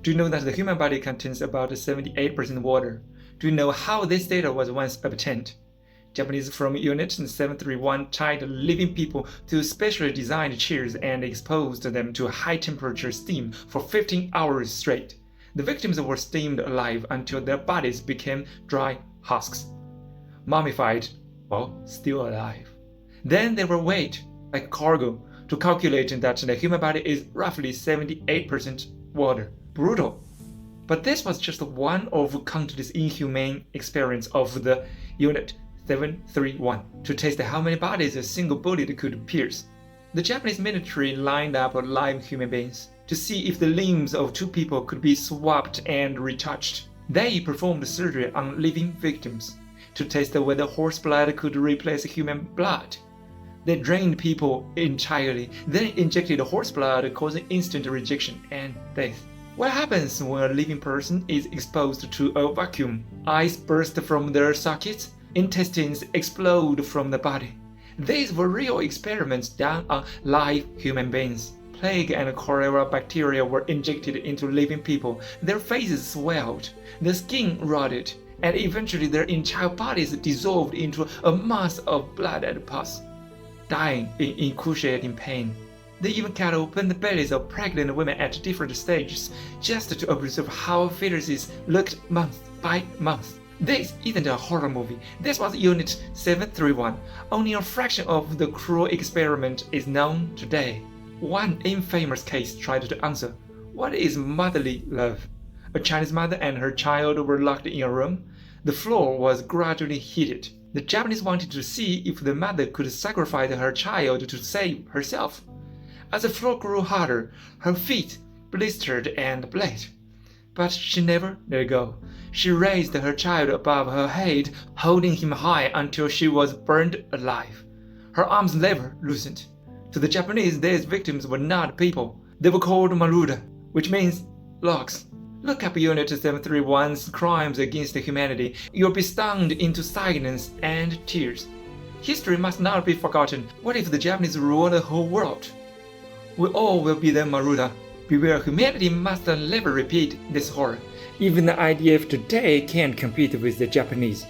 Do you know that the human body contains about 78% water? Do you know how this data was once obtained? Japanese from Unit 731 tied living people to specially designed chairs and exposed them to high-temperature steam for 15 hours straight. The victims were steamed alive until their bodies became dry husks. Mummified, well, still alive. Then they were weighed, like cargo, to calculate that the human body is roughly 78% water. Brutal. But this was just one of countless inhumane experiments of the Unit 731 to test how many bodies a single bullet could pierce. The Japanese military lined up live human beings to see if the limbs of two people could be swapped and retouched. They performed surgery on living victims to test whether horse blood could replace human blood. They drained people entirely, then injected horse blood, causing instant rejection and death. What happens when a living person is exposed to a vacuum? Eyes burst from their sockets, intestines explode from the body. These were real experiments done on live human beings. Plague and cholera bacteria were injected into living people. Their faces swelled, their skin rotted, and eventually their entire bodies dissolved into a mass of blood and pus, dying in excruciating pain. They even cut open the bellies of pregnant women at different stages just to observe how fetuses looked month by month. This isn't a horror movie. This was Unit 731. Only a fraction of the cruel experiment is known today. One infamous case tried to answer, what is motherly love? A Chinese mother and her child were locked in a room. The floor was gradually heated. The Japanese wanted to see if the mother could sacrifice her child to save herself. As the floor grew hotter, her feet blistered and bled. But she never let go. She raised her child above her head, holding him high until she was burned alive. Her arms never loosened. To the Japanese, these victims were not people. They were called Maruda, which means logs. Look up Unit 731's crimes against humanity. You'll be stunned into silence and tears. History must not be forgotten. What if the Japanese rule the whole world? We all will be the Maruda. Beware, humanity must never repeat this horror. Even the IDF today can't compete with the Japanese.